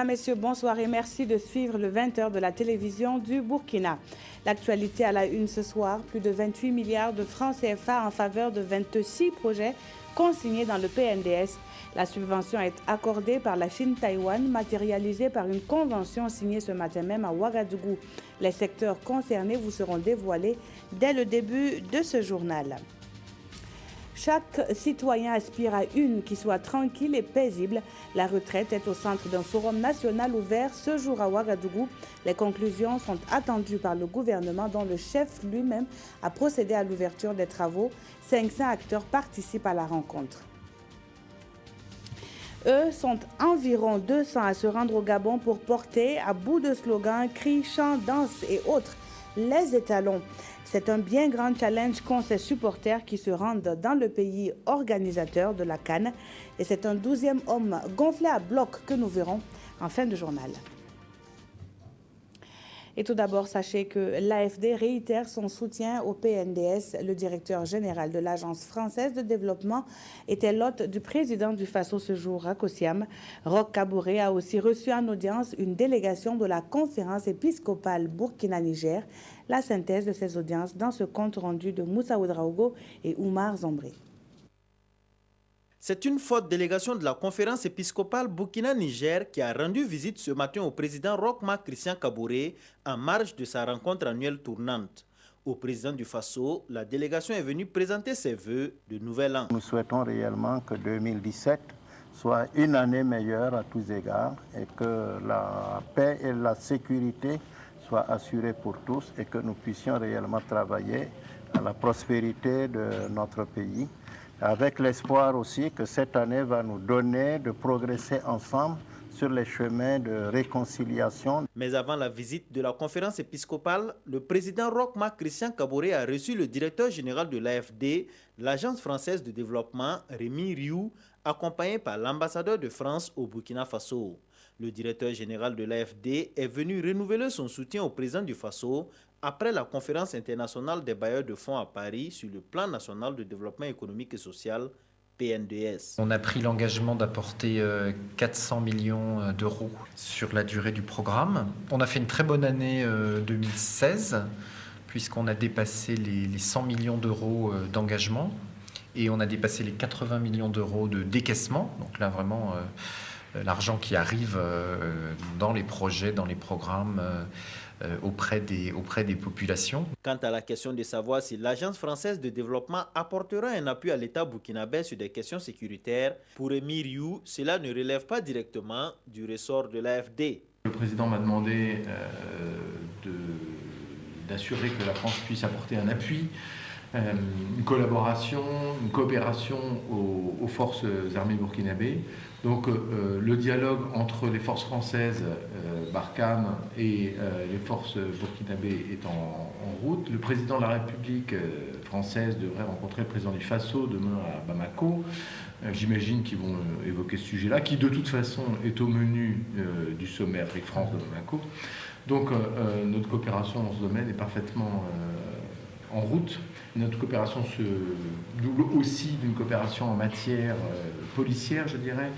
Mesdames, Messieurs, bonsoir et merci de suivre le 20h de la télévision du Burkina. L'actualité à la une ce soir, plus de 28 milliards de francs CFA en faveur de 26 projets consignés dans le PNDS. La subvention est accordée par la Chine-Taïwan, matérialisée par une convention signée ce matin même à Ouagadougou. Les secteurs concernés vous seront dévoilés dès le début de ce journal. Chaque citoyen aspire à une qui soit tranquille et paisible. La retraite est au centre d'un forum national ouvert ce jour à Ouagadougou. Les conclusions sont attendues par le gouvernement dont le chef lui-même a procédé à l'ouverture des travaux. 500 acteurs participent à la rencontre. Eux sont environ 200 à se rendre au Gabon pour porter à bout de slogans, cris, chants, danses et autres les étalons. C'est un bien grand challenge qu'ont ces supporters qui se rendent dans le pays organisateur de la CAN. Et c'est un 12e homme gonflé à bloc que nous verrons en fin de journal. Et tout d'abord, sachez que l'AFD réitère son soutien au PNDS. Le directeur général de l'Agence française de développement était l'hôte du président du Faso ce jour à Kossiam. Roch Kaboré a aussi reçu en audience une délégation de la conférence épiscopale Burkina-Niger. La synthèse de ces audiences dans ce compte rendu de Moussa Ouedraogo et Oumar Zambré. C'est une forte délégation de la conférence épiscopale Burkina-Niger qui a rendu visite ce matin au président Roch Marc Christian Kaboré en marge de sa rencontre annuelle tournante. Au président du Faso, la délégation est venue présenter ses vœux de nouvel an. Nous souhaitons réellement que 2017 soit une année meilleure à tous égards et que la paix et la sécurité soient assurées pour tous et que nous puissions réellement travailler à la prospérité de notre pays, avec l'espoir aussi que cette année va nous donner de progresser ensemble sur les chemins de réconciliation. Mais avant la visite de la conférence épiscopale, le président Roch Marc Christian Kaboré a reçu le directeur général de l'AFD, l'Agence française de développement, Rémi Rioux, accompagné par l'ambassadeur de France au Burkina Faso. Le directeur général de l'AFD est venu renouveler son soutien au président du Faso après la conférence internationale des bailleurs de fonds à Paris sur le plan national de développement économique et social, PNDS. On a pris l'engagement d'apporter 400 millions d'euros sur la durée du programme. On a fait une très bonne année 2016, puisqu'on a dépassé les 100 millions d'euros d'engagement et on a dépassé les 80 millions d'euros de décaissement. Donc là, vraiment, l'argent qui arrive dans les projets, dans les programmes, auprès des populations. Quant à la question de savoir si l'Agence française de développement apportera un appui à l'État burkinabé sur des questions sécuritaires, pour Rémi Rioux, cela ne relève pas directement du ressort de l'AFD. Le président m'a demandé d'assurer que la France puisse apporter un appui, une collaboration, une coopération aux forces armées burkinabées. Donc le dialogue entre les forces françaises, Barkhane, et les forces burkinabées est en route. Le président de la République française devrait rencontrer le président du Faso demain à Bamako. J'imagine qu'ils vont évoquer ce sujet-là, qui de toute façon est au menu du sommet Afrique-France de Bamako. Donc notre coopération dans ce domaine est parfaitement en route. Notre coopération se double aussi d'une coopération en matière policière, je dirais,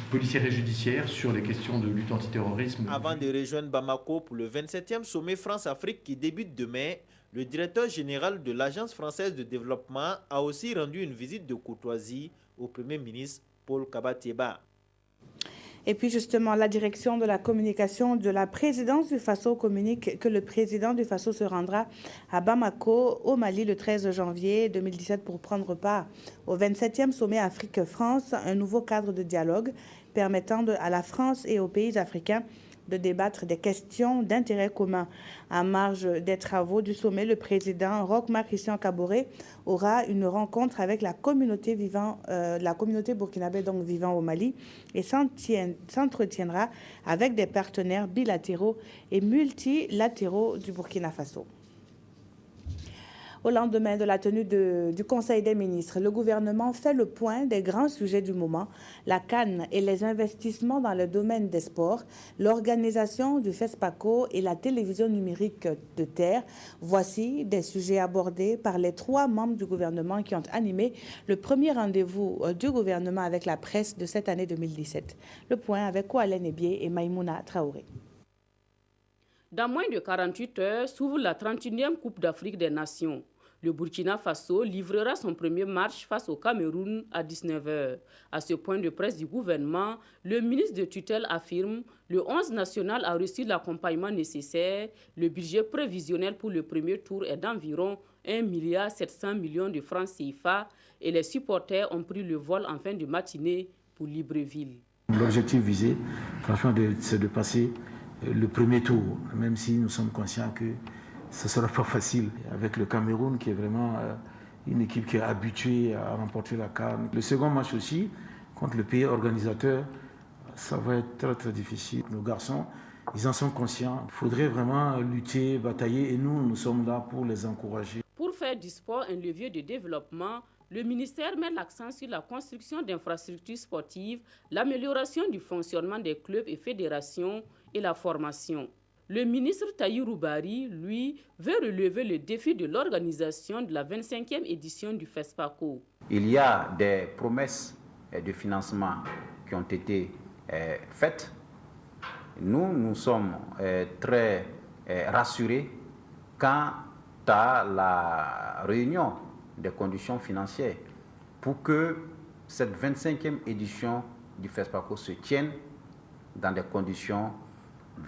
policière et judiciaire, sur les questions de lutte antiterrorisme. Avant de rejoindre Bamako pour le 27e sommet France-Afrique qui débute demain, le directeur général de l'Agence française de développement a aussi rendu une visite de courtoisie au Premier ministre Paul Kabatieba. Et puis justement, la direction de la communication de la présidence du Faso communique que le président du Faso se rendra à Bamako, au Mali, le 13 janvier 2017 pour prendre part au 27e sommet Afrique-France, un nouveau cadre de dialogue permettant à la France et aux pays africains de débattre des questions d'intérêt commun. En marge des travaux du sommet, le président Roch Marc Christian Kaboré aura une rencontre avec la communauté burkinabé donc vivant au Mali et s'entretiendra avec des partenaires bilatéraux et multilatéraux du Burkina Faso. Au lendemain de la tenue du Conseil des ministres, le gouvernement fait le point des grands sujets du moment, la CAN et les investissements dans le domaine des sports, l'organisation du FESPACO et la télévision numérique de terre. Voici des sujets abordés par les 3 membres du gouvernement qui ont animé le premier rendez-vous du gouvernement avec la presse de cette année 2017. Le point avec Koualen Ebié et Maïmouna Traoré. Dans moins de 48 heures s'ouvre la 31e Coupe d'Afrique des Nations. Le Burkina Faso livrera son premier match face au Cameroun à 19h. À ce point de presse du gouvernement, le ministre de tutelle affirme le 11 national a reçu l'accompagnement nécessaire. Le budget prévisionnel pour le premier tour est d'environ 1,7 milliard de francs CFA et les supporters ont pris le vol en fin de matinée pour Libreville. L'objectif visé, franchement, c'est de passer le premier tour, même si nous sommes conscients que ce ne sera pas facile. Avec le Cameroun, qui est vraiment une équipe qui est habituée à remporter la CAN. Le second match aussi, contre le pays organisateur, ça va être très très difficile. Nos garçons, ils en sont conscients. Il faudrait vraiment lutter, batailler, et nous sommes là pour les encourager. Pour faire du sport un levier de développement, le ministère met l'accent sur la construction d'infrastructures sportives, l'amélioration du fonctionnement des clubs et fédérations et la formation. Le ministre Tahirou Bari, lui, veut relever le défi de l'organisation de la 25e édition du FESPACO. Il y a des promesses de financement qui ont été faites. Nous sommes très rassurés quant à la réunion des conditions financières pour que cette 25e édition du FESPACO se tienne dans des conditions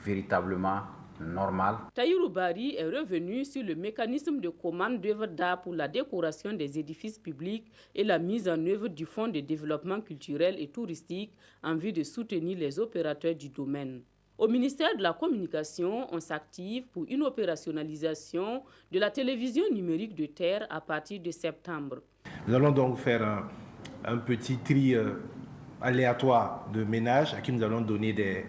véritablement normales. Tahirou Bari est revenu sur le mécanisme de commande d'œuvres d'art pour la décoration des édifices publics et la mise en œuvre du Fonds de développement culturel et touristique en vue de soutenir les opérateurs du domaine. Au ministère de la Communication, on s'active pour une opérationnalisation de la télévision numérique de terre à partir de septembre. Nous allons donc faire un petit tri aléatoire de ménages à qui nous allons donner des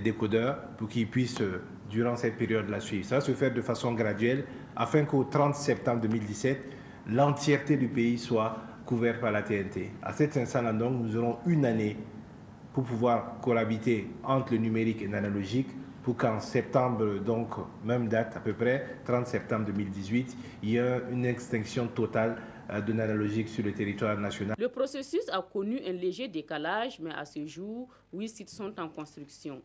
décodeurs pour qu'ils puissent, durant cette période, la suivre. Ça va se faire de façon graduelle afin qu'au 30 septembre 2017, l'entièreté du pays soit couverte par la TNT. À cet instant-là, donc, nous aurons une année pour pouvoir cohabiter entre le numérique et l'analogique pour qu'en septembre, donc même date à peu près, 30 septembre 2018, il y ait une extinction totale de l'analogique sur le territoire national. Le processus a connu un léger décalage, mais à ce jour, 8 sites sont en construction.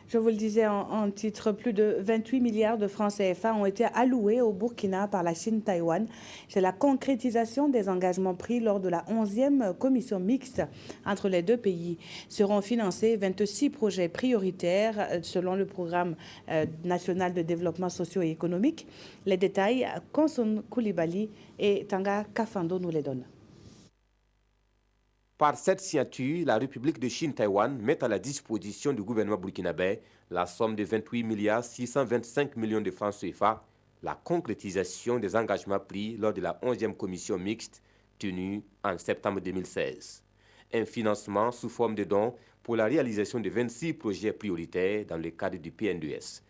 Je vous le disais en titre, plus de 28 milliards de francs CFA ont été alloués au Burkina par la Chine-Taïwan. C'est la concrétisation des engagements pris lors de la 11e commission mixte entre les deux pays. Seront financés 26 projets prioritaires selon le programme national de développement socio-économique. Les détails, Konson Koulibaly et Tanga Kafando nous les donnent. Par cette signature, la République de Chine-Taïwan met à la disposition du gouvernement burkinabé la somme de 28,625 milliards de francs CFA, la concrétisation des engagements pris lors de la 11e commission mixte tenue en septembre 2016. Un financement sous forme de dons pour la réalisation de 26 projets prioritaires dans le cadre du PNDS.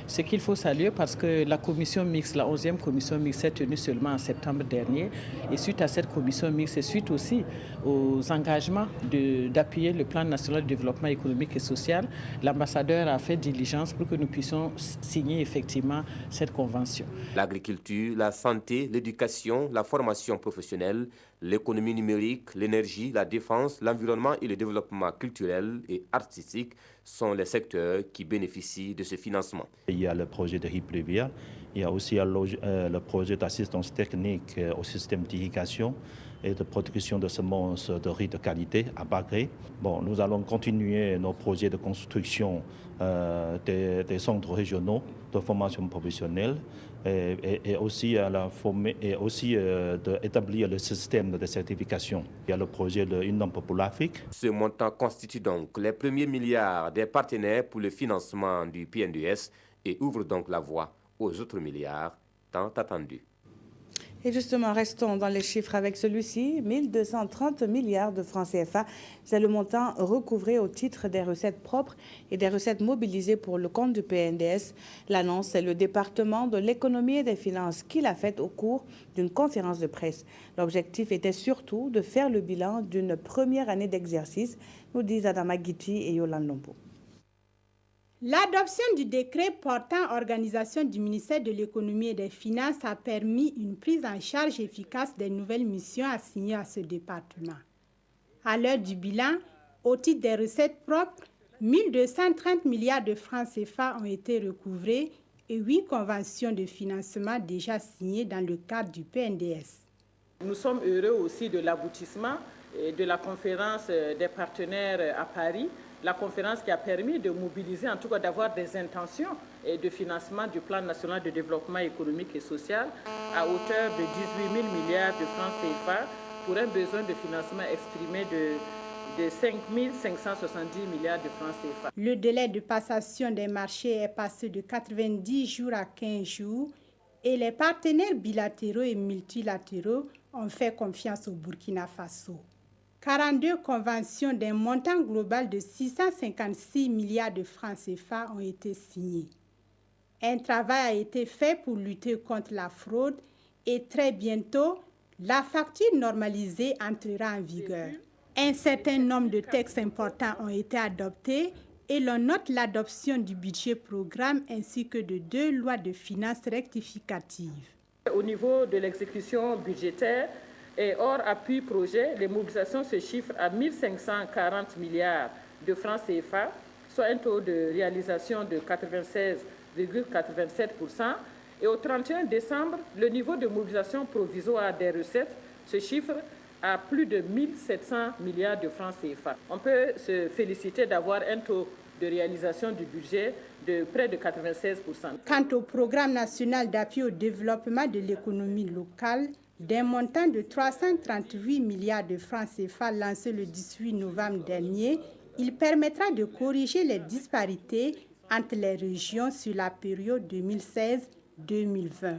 Ce qu'il faut saluer parce que la commission mixte, la 11e commission mixte s'est tenue seulement en septembre dernier. Et suite à cette commission mixte et suite aussi aux engagements d'appuyer le plan national de développement économique et social, l'ambassadeur a fait diligence pour que nous puissions signer effectivement cette convention. L'agriculture, la santé, l'éducation, la formation professionnelle, l'économie numérique, l'énergie, la défense, l'environnement et le développement culturel et artistique sont les secteurs qui bénéficient de ce financement. Il y a le projet de Riplevia, il y a aussi le projet d'assistance technique au système d'irrigation et de production de semences de riz de qualité à Bagré. Bon, nous allons continuer nos projets de construction des centres régionaux de formation professionnelle et aussi d'établir le système de certification. Il y a le projet de Une lampe pour l'Afrique. Ce montant constitue donc les premiers milliards des partenaires pour le financement du PNDS et ouvre donc la voie aux autres milliards tant attendus. Et justement, restons dans les chiffres avec celui-ci. 1230 milliards de francs CFA. C'est le montant recouvré au titre des recettes propres et des recettes mobilisées pour le compte du PNDS. L'annonce, c'est le département de l'économie et des finances qui l'a faite au cours d'une conférence de presse. L'objectif était surtout de faire le bilan d'une première année d'exercice, nous disent Adama Guiti et Yolande Lompo. L'adoption du décret portant organisation du ministère de l'économie et des finances a permis une prise en charge efficace des nouvelles missions assignées à ce département. À l'heure du bilan, au titre des recettes propres, 1230 milliards de francs CFA ont été recouvrés et 8 conventions de financement déjà signées dans le cadre du PNDS. Nous sommes heureux aussi de l'aboutissement de la conférence des partenaires à Paris, la conférence qui a permis de mobiliser, en tout cas d'avoir des intentions de financement du plan national de développement économique et social à hauteur de 18 000 milliards de francs CFA pour un besoin de financement exprimé de 5 570 milliards de francs CFA. Le délai de passation des marchés est passé de 90 jours à 15 jours et les partenaires bilatéraux et multilatéraux ont fait confiance au Burkina Faso. 42 conventions d'un montant global de 656 milliards de francs CFA ont été signées. Un travail a été fait pour lutter contre la fraude et très bientôt, la facture normalisée entrera en vigueur. Un certain nombre de textes importants ont été adoptés et l'on note l'adoption du budget programme ainsi que de 2 lois de finances rectificatives. Au niveau de l'exécution budgétaire, et hors appui projet, les mobilisations se chiffrent à 1540 milliards de francs CFA, soit un taux de réalisation de 96,87%. Et au 31 décembre, le niveau de mobilisation provisoire des recettes se chiffre à plus de 1700 milliards de francs CFA. On peut se féliciter d'avoir un taux de réalisation du budget de près de 96%. Quant au programme national d'appui au développement de l'économie locale, d'un montant de 338 milliards de francs CFA lancé le 18 novembre dernier, il permettra de corriger les disparités entre les régions sur la période 2016-2020.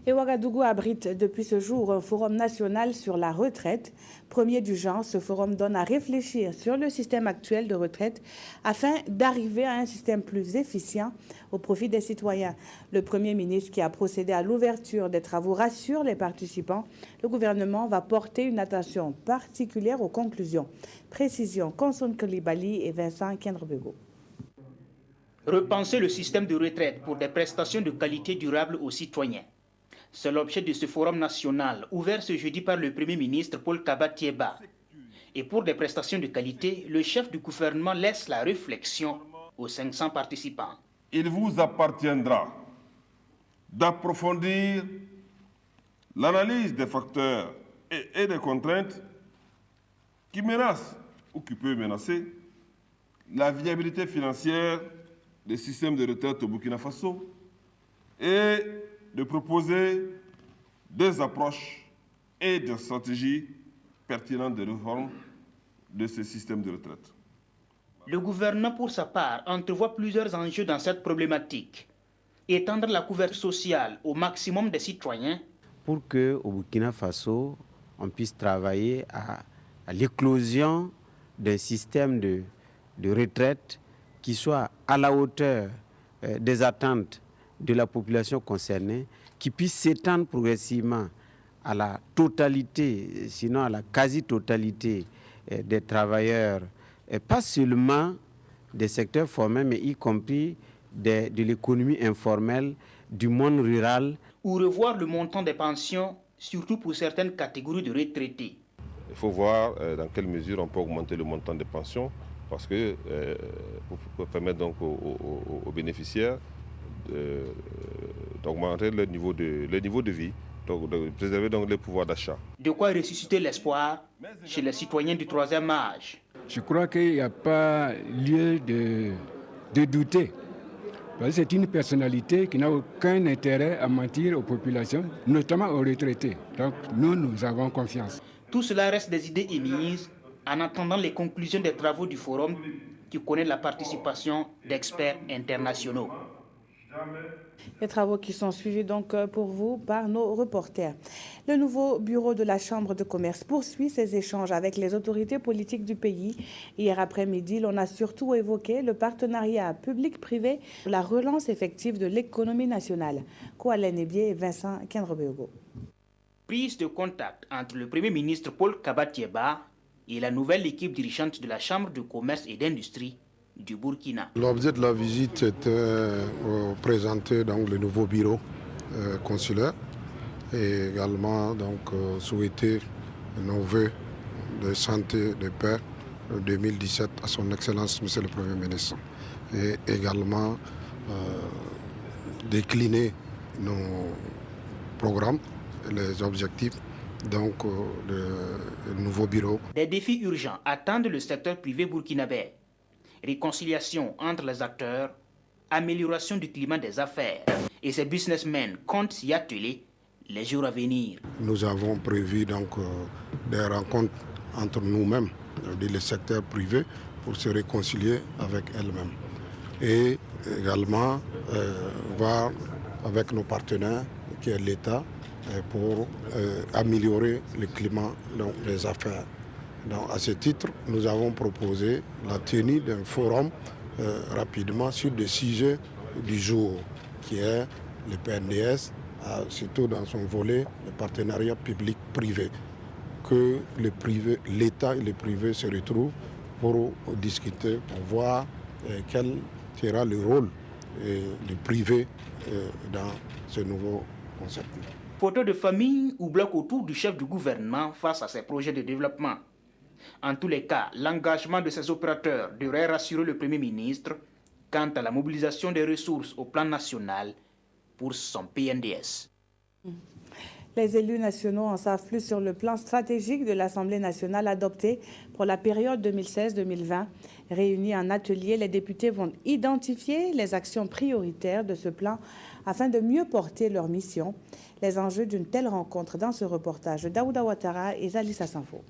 Et Ouagadougou abrite depuis ce jour un forum national sur la retraite. Premier du genre, ce forum donne à réfléchir sur le système actuel de retraite afin d'arriver à un système plus efficient au profit des citoyens. Le Premier ministre qui a procédé à l'ouverture des travaux rassure les participants. Le gouvernement va porter une attention particulière aux conclusions. Précision, Konson Kolibali et Vincent Kendrebego. Repenser le système de retraite pour des prestations de qualité durable aux citoyens. C'est l'objet de ce forum national ouvert ce jeudi par le Premier ministre Paul Kaba-Tieba. Et pour des prestations de qualité, le chef du gouvernement laisse la réflexion aux 500 participants. Il vous appartiendra d'approfondir l'analyse des facteurs et des contraintes qui menacent ou qui peuvent menacer la viabilité financière des systèmes de retraite au Burkina Faso et de proposer des approches et des stratégies pertinentes de réforme de ces systèmes de retraite. Le gouvernement, pour sa part, entrevoit plusieurs enjeux dans cette problématique. Étendre la couverture sociale au maximum des citoyens. Pour qu'au Burkina Faso, on puisse travailler à l'éclosion d'un système de retraite qui soit à la hauteur des attentes de la population concernée, qui puisse s'étendre progressivement à la totalité, sinon à la quasi-totalité des travailleurs, et pas seulement des secteurs formels, mais y compris de l'économie informelle, du monde rural. Ou revoir le montant des pensions, surtout pour certaines catégories de retraités. Il faut voir dans quelle mesure on peut augmenter le montant des pensions, parce que pour permettre donc aux bénéficiaires d'augmenter leur niveau de vie, donc de préserver donc les pouvoirs d'achat. De quoi ressusciter l'espoir chez les citoyens du troisième âge. Je crois qu'il n'y a pas lieu de douter. Parce que c'est une personnalité qui n'a aucun intérêt à mentir aux populations, notamment aux retraités. Donc nous avons confiance. Tout cela reste des idées émises en attendant les conclusions des travaux du forum qui connaît la participation d'experts internationaux. Les travaux qui sont suivis donc pour vous par nos reporters. Le nouveau bureau de la Chambre de commerce poursuit ses échanges avec les autorités politiques du pays. Hier après-midi, l'on a surtout évoqué le partenariat public-privé pour la relance effective de l'économie nationale. Koualé Nebié et Vincent Kendrobeogo. Prise de contact entre le Premier ministre Paul Kaba-Tieba et la nouvelle équipe dirigeante de la Chambre de commerce et d'industrie du Burkina. L'objet de la visite était présenter donc, le nouveau bureau consulaire et également souhaiter nos vœux de santé, de paix 2017 à son Excellence Monsieur le Premier ministre et également décliner nos programmes, les objectifs donc le nouveau bureau. Des défis urgents attendent le secteur privé burkinabé. Réconciliation entre les acteurs, amélioration du climat des affaires. Et ces businessmen comptent s'y atteler les jours à venir. Nous avons prévu donc des rencontres entre nous-mêmes, le secteur privé, pour se réconcilier avec elles-mêmes. Et également voir avec nos partenaires, qui est l'État, pour améliorer le climat des affaires. Donc, à ce titre, nous avons proposé la tenue d'un forum rapidement sur des sujets du jour, qui est le PNDS, surtout dans son volet de partenariat public-privé, que l'État et le privé se retrouvent pour discuter, pour voir quel sera le rôle du privé dans ce nouveau concept. Photo de famille ou bloc autour du chef du gouvernement face à ces projets de développement. En tous les cas, l'engagement de ces opérateurs devrait rassurer le Premier ministre quant à la mobilisation des ressources au plan national pour son PNDS. Les élus nationaux en savent plus sur le plan stratégique de l'Assemblée nationale adopté pour la période 2016-2020. Réunis en atelier, les députés vont identifier les actions prioritaires de ce plan afin de mieux porter leur mission. Les enjeux d'une telle rencontre dans ce reportage de Daouda Ouattara et Zalissa Sanfo.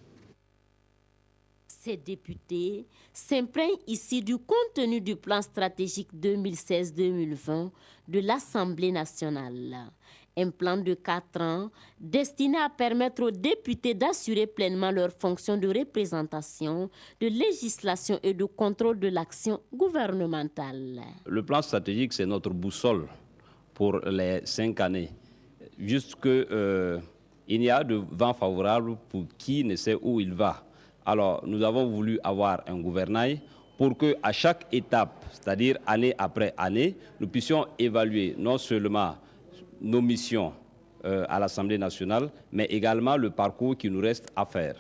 Ces députés s'imprègnent ici du contenu du plan stratégique 2016-2020 de l'Assemblée nationale. Un plan de 4 ans destiné à permettre aux députés d'assurer pleinement leurs fonctions de représentation, de législation et de contrôle de l'action gouvernementale. Le plan stratégique, c'est notre boussole pour les 5 années. Juste qu'il n'y a de vent favorable pour qui ne sait où il va. Alors, nous avons voulu avoir un gouvernail pour qu'à chaque étape, c'est-à-dire année après année, nous puissions évaluer non seulement nos missions à l'Assemblée nationale, mais également le parcours qui nous reste à faire.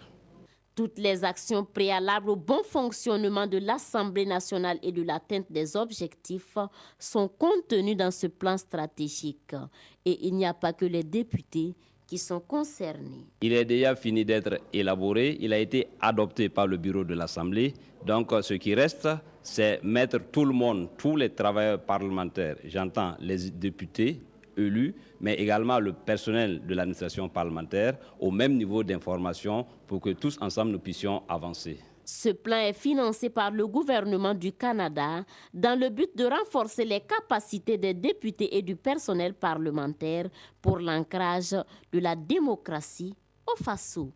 Toutes les actions préalables au bon fonctionnement de l'Assemblée nationale et de l'atteinte des objectifs sont contenues dans ce plan stratégique. Et il n'y a pas que les députés qui sont concernés. Il est déjà fini d'être élaboré, il a été adopté par le bureau de l'Assemblée. Donc ce qui reste, c'est mettre tout le monde, tous les travailleurs parlementaires, j'entends les députés élus, mais également le personnel de l'administration parlementaire au même niveau d'information pour que tous ensemble nous puissions avancer. Ce plan est financé par le gouvernement du Canada dans le but de renforcer les capacités des députés et du personnel parlementaire pour l'ancrage de la démocratie au Faso.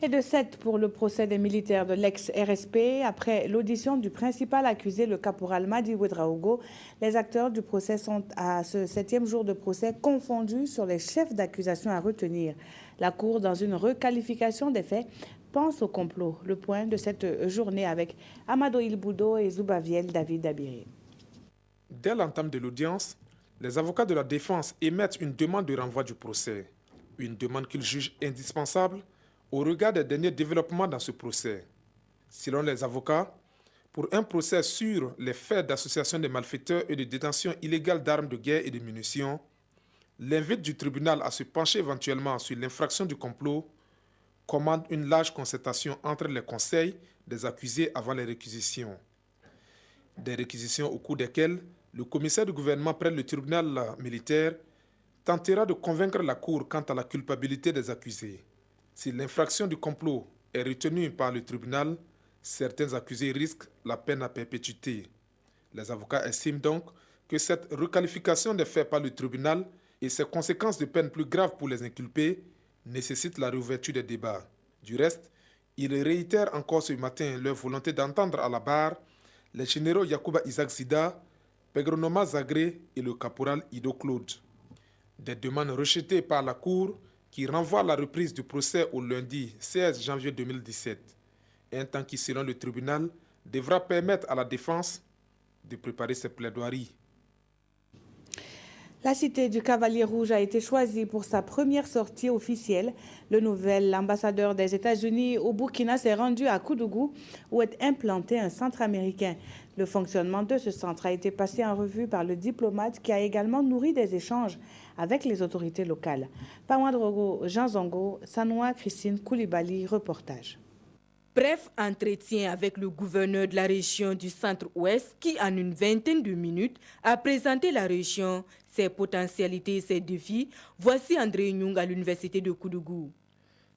Et de 7 pour le procès des militaires de l'ex-RSP. Après l'audition du principal accusé, le caporal Madi Ouedraogo, les acteurs du procès sont à ce 7e jour de procès confondus sur les chefs d'accusation à retenir. La Cour, dans une requalification des faits, pense au complot. Le point de cette journée avec Amado Ilboudo et Zoubaviel David Dabiri. Dès l'entame de l'audience, les avocats de la défense émettent une demande de renvoi du procès. Une demande qu'ils jugent indispensable au regard des derniers développements dans ce procès. Selon les avocats, pour un procès sur les faits d'association des malfaiteurs et de détention illégale d'armes de guerre et de munitions, l'invite du tribunal à se pencher éventuellement sur l'infraction du complot commande une large concertation entre les conseils des accusés avant les réquisitions. Des réquisitions au cours desquelles le commissaire du gouvernement près le tribunal militaire tentera de convaincre la Cour quant à la culpabilité des accusés. Si l'infraction du complot est retenue par le tribunal, certains accusés risquent la peine à perpétuité. Les avocats estiment donc que cette requalification des faits par le tribunal et ses conséquences de peine plus graves pour les inculpés nécessitent la réouverture des débats. Du reste, ils réitèrent encore ce matin leur volonté d'entendre à la barre les généraux Yacouba Isaac Zida, Pegronoma Zagré et le caporal Ido Claude. Des demandes rejetées par la Cour qui renvoient la reprise du procès au lundi 16 janvier 2017. Un temps qui, selon le tribunal, devra permettre à la défense de préparer ses plaidoiries. La cité du Cavalier Rouge a été choisie pour sa première sortie officielle. Le nouvel ambassadeur des États-Unis au Burkina s'est rendu à Koudougou où est implanté un centre américain. Le fonctionnement de ce centre a été passé en revue par le diplomate qui a également nourri des échanges avec les autorités locales. Paouandrogo, Jean Zongo, Sanoa Christine Koulibaly, reportage. Bref entretien avec le gouverneur de la région du Centre-Ouest qui, en une vingtaine de minutes, a présenté la région, ses potentialités et ses défis. Voici André Nyung à l'université de Koudougou.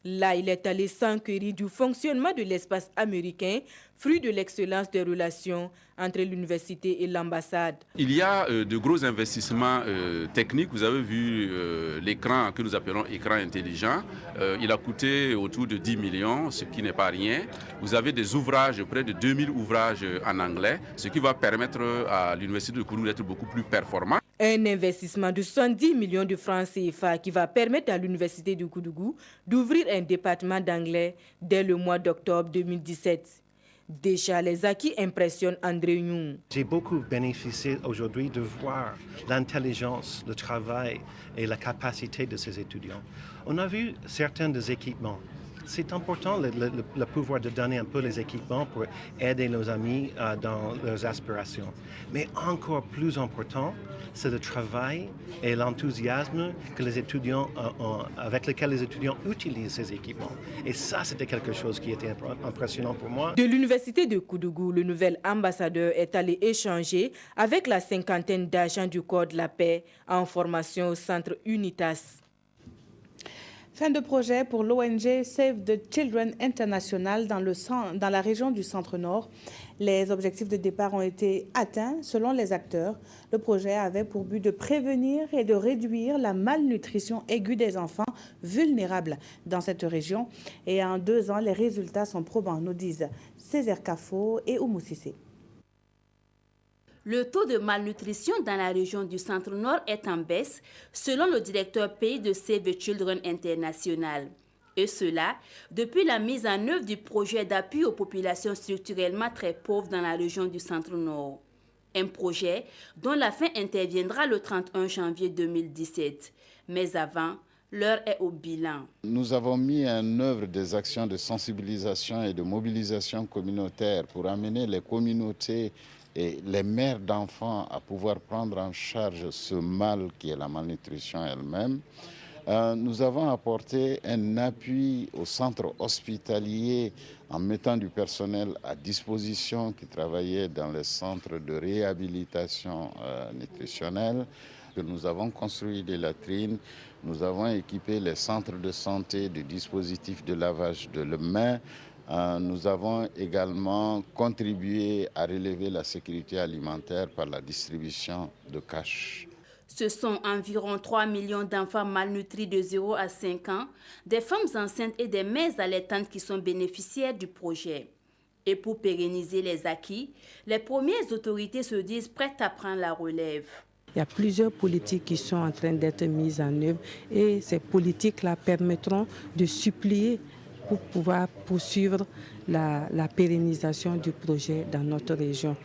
Là, il est allé s'enquérir du fonctionnement de l'espace américain, fruit de l'excellence des relations entre l'université et l'ambassade. Il y a de gros investissements techniques. Vous avez vu l'écran que nous appelons écran intelligent. Il a coûté autour de 10 millions, ce qui n'est pas rien. Vous avez des ouvrages, près de 2000 ouvrages en anglais, ce qui va permettre à l'université de Koudougou d'être beaucoup plus performante. Un investissement de 110 millions de francs CFA qui va permettre à l'université de Koudougou d'ouvrir un département d'anglais dès le mois d'octobre 2017. Déjà, les acquis impressionnent André Nyung. J'ai beaucoup bénéficié aujourd'hui de voir l'intelligence, le travail et la capacité de ces étudiants. On a vu certains des équipements. C'est important le pouvoir de donner un peu les équipements pour aider nos amis dans leurs aspirations. Mais encore plus important, c'est le travail et l'enthousiasme que les étudiants avec lequel les étudiants utilisent ces équipements. Et ça, c'était quelque chose qui était impressionnant pour moi. De l'université de Koudougou, le nouvel ambassadeur est allé échanger avec la cinquantaine d'agents du corps de la paix en formation au centre UNITAS. Fin de projet pour l'ONG Save the Children International dans la région du Centre-Nord. Les objectifs de départ ont été atteints selon les acteurs. Le projet avait pour but de prévenir et de réduire la malnutrition aiguë des enfants vulnérables dans cette région. Et en 2 ans, les résultats sont probants, nous disent Césaire Kafo et Oumou Sissé. Le taux de malnutrition dans la région du Centre-Nord est en baisse, selon le directeur pays de Save the Children International. Et cela depuis la mise en œuvre du projet d'appui aux populations structurellement très pauvres dans la région du Centre-Nord. Un projet dont la fin interviendra le 31 janvier 2017. Mais avant, l'heure est au bilan. Nous avons mis en œuvre des actions de sensibilisation et de mobilisation communautaire pour amener les communautés et les mères d'enfants à pouvoir prendre en charge ce mal qui est la malnutrition elle-même. Nous avons apporté un appui au centre hospitalier en mettant du personnel à disposition qui travaillait dans les centres de réhabilitation nutritionnelle. Nous avons construit des latrines, nous avons équipé les centres de santé de dispositifs de lavage de mains. Nous avons également contribué à relever la sécurité alimentaire par la distribution de cash. Ce sont environ 3 millions d'enfants malnutris de 0 à 5 ans, des femmes enceintes et des mères allaitantes qui sont bénéficiaires du projet. Et pour pérenniser les acquis, les premières autorités se disent prêtes à prendre la relève. Il y a plusieurs politiques qui sont en train d'être mises en œuvre et ces politiques-là permettront de supplier pour pouvoir poursuivre la pérennisation du projet dans notre région.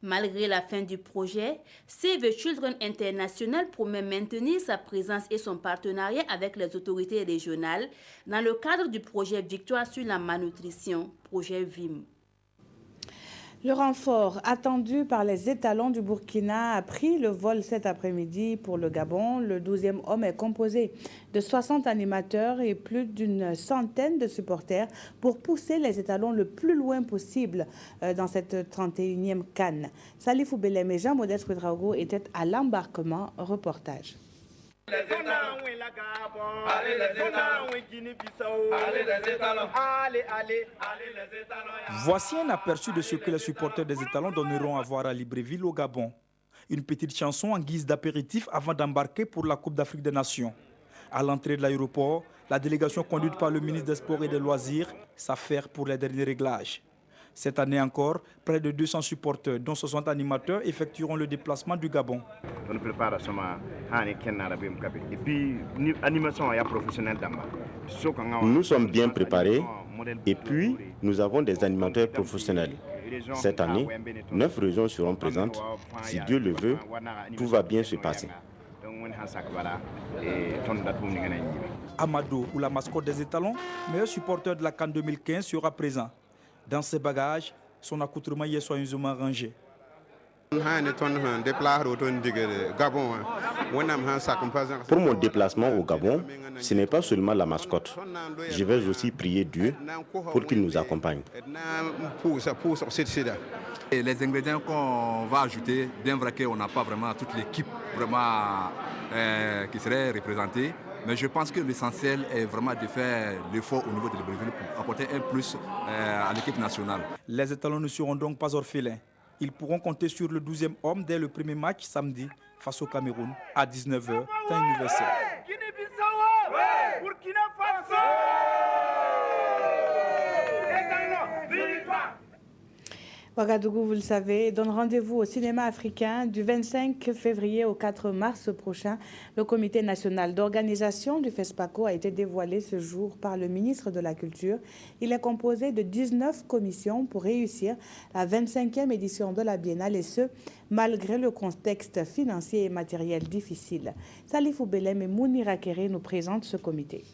Malgré la fin du projet, Save the Children International promet maintenir sa présence et son partenariat avec les autorités régionales dans le cadre du projet Victoire sur la malnutrition, projet VIM. Le renfort attendu par les étalons du Burkina a pris le vol cet après-midi pour le Gabon. Le 12e homme est composé de 60 animateurs et plus d'une centaine de supporters pour pousser les étalons le plus loin possible dans cette 31e CAN. Salif Oubelem et Jean-Modeste Ouedraogo étaient à l'embarquement. Reportage. Voici un aperçu de ce que les supporters des étalons donneront à voir à Libreville au Gabon. Une petite chanson en guise d'apéritif avant d'embarquer pour la Coupe d'Afrique des Nations. À l'entrée de l'aéroport, la délégation conduite par le ministre des Sports et des Loisirs s'affaire pour les derniers réglages. Cette année encore, près de 200 supporters, dont 60 animateurs, effectueront le déplacement du Gabon. Nous sommes bien préparés et puis nous avons des animateurs professionnels. Cette année, 9 régions seront présentes. Si Dieu le veut, tout va bien se passer. Amado, ou la mascotte des étalons, meilleur supporter de la CAN 2015, sera présent. Dans ses bagages, son accoutrement y est soigneusement rangé. Pour mon déplacement au Gabon, ce n'est pas seulement la mascotte. Je vais aussi prier Dieu pour qu'il nous accompagne. Et les ingrédients qu'on va ajouter, bien vrai qu'on n'a pas vraiment toute l'équipe vraiment qui serait représentée, mais je pense que l'essentiel est vraiment de faire l'effort au niveau de Libreville pour apporter un plus à l'équipe nationale. Les étalons ne seront donc pas orphelins. Ils pourront compter sur le 12e homme dès le premier match samedi face au Cameroun à 19h, temps universel. Ouagadougou, vous le savez, donne rendez-vous au cinéma africain du 25 février au 4 mars prochain. Le comité national d'organisation du FESPACO a été dévoilé ce jour par le ministre de la Culture. Il est composé de 19 commissions pour réussir la 25e édition de la Biennale et ce, malgré le contexte financier et matériel difficile. Salifou Belem et Mounira Kéré nous présentent ce comité.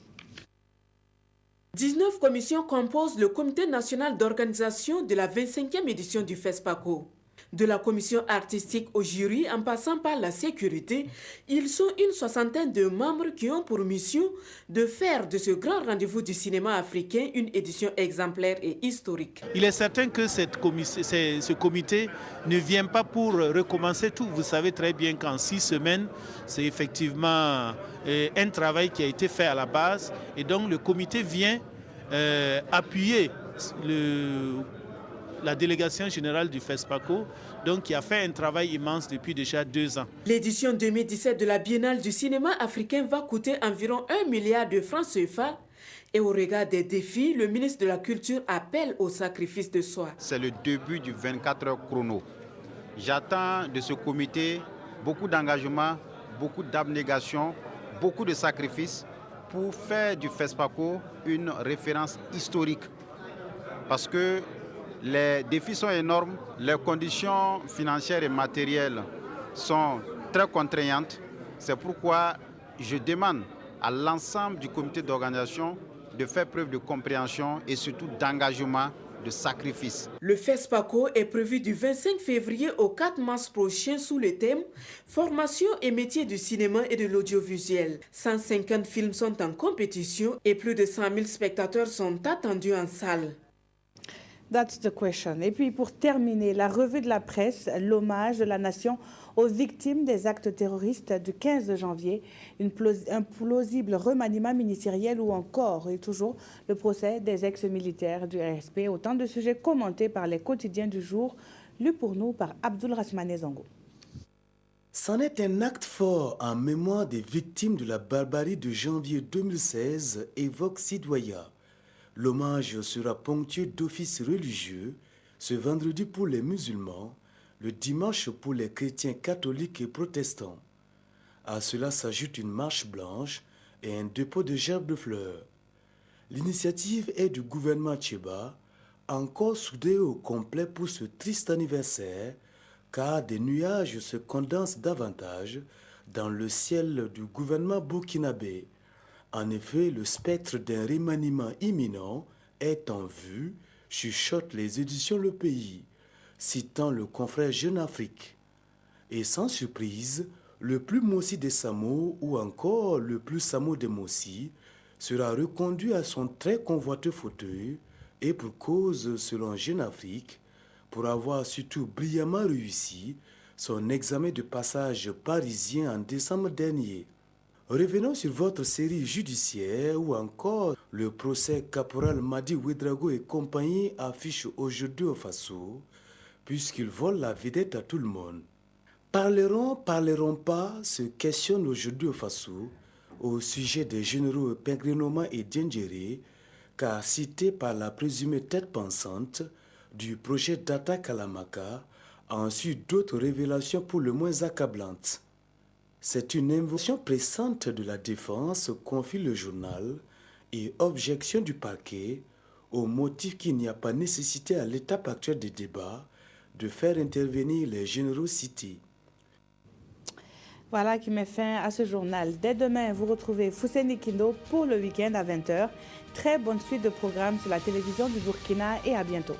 19 commissions composent le comité national d'organisation de la 25e édition du FESPACO. De la commission artistique au jury en passant par la sécurité, ils sont une soixantaine de membres qui ont pour mission de faire de ce grand rendez-vous du cinéma africain une édition exemplaire et historique. Il est certain que ce comité ne vient pas pour recommencer tout. Vous savez très bien qu'en 6 semaines, c'est effectivement un travail qui a été fait à la base. Et donc le comité vient appuyer la délégation générale du FESPACO, donc qui a fait un travail immense depuis déjà 2 ans. L'édition 2017 de la Biennale du cinéma africain va coûter environ 1 milliard de francs CFA. Et au regard des défis, le ministre de la Culture appelle au sacrifice de soi. C'est le début du 24 heures chrono. J'attends de ce comité beaucoup d'engagement, beaucoup d'abnégation, beaucoup de sacrifices pour faire du FESPACO une référence historique. Parce que les défis sont énormes, les conditions financières et matérielles sont très contraignantes. C'est pourquoi je demande à l'ensemble du comité d'organisation de faire preuve de compréhension et surtout d'engagement, de sacrifice. Le FESPACO est prévu du 25 février au 4 mars prochain sous le thème « Formation et métiers du cinéma et de l'audiovisuel ». 150 films sont en compétition et plus de 100 000 spectateurs sont attendus en salle. That's the question. Et puis pour terminer, la revue de la presse, l'hommage de la nation aux victimes des actes terroristes du 15 janvier, un plausible remaniement ministériel ou encore et toujours le procès des ex-militaires du RSP. Autant de sujets commentés par les quotidiens du jour, lus pour nous par Abdul Rasmane Zongo. C'en est un acte fort en mémoire des victimes de la barbarie de janvier 2016, évoque Sidouaya. L'hommage sera ponctué d'offices religieux ce vendredi pour les musulmans, le dimanche pour les chrétiens catholiques et protestants. À cela s'ajoute une marche blanche et un dépôt de gerbes de fleurs. L'initiative est du gouvernement Tchéba, encore soudé au complet pour ce triste anniversaire, car des nuages se condensent davantage dans le ciel du gouvernement burkinabé. En effet, le spectre d'un remaniement imminent est en vue, chuchotent les éditions Le Pays, citant le confrère Jeune Afrique. Et sans surprise, le plus Mossi des Samo ou encore le plus Samo des Mossi sera reconduit à son très convoiteux fauteuil et pour cause, selon Jeune Afrique, pour avoir surtout brillamment réussi son examen de passage parisien en décembre dernier. Revenons sur votre série judiciaire ou encore le procès caporal Madi Ouedraogo et compagnie affiche aujourd'hui au Faso, puisqu'il vole la vedette à tout le monde. Parleront pas, se questionne aujourd'hui au Faso au sujet des généraux Pingrenoma et Diendéré, car cités par la présumée tête pensante du projet d'attaque à Lamaka, a ensuite d'autres révélations pour le moins accablantes. C'est une invocation pressante de la défense, confie le journal, et objection du parquet, au motif qu'il n'y a pas nécessité à l'étape actuelle des débats de faire intervenir les généraux cités. Voilà qui met fin à ce journal. Dès demain, vous retrouvez Fousseni Kindo pour le week-end à 20h. Très bonne suite de programmes sur la télévision du Burkina et à bientôt.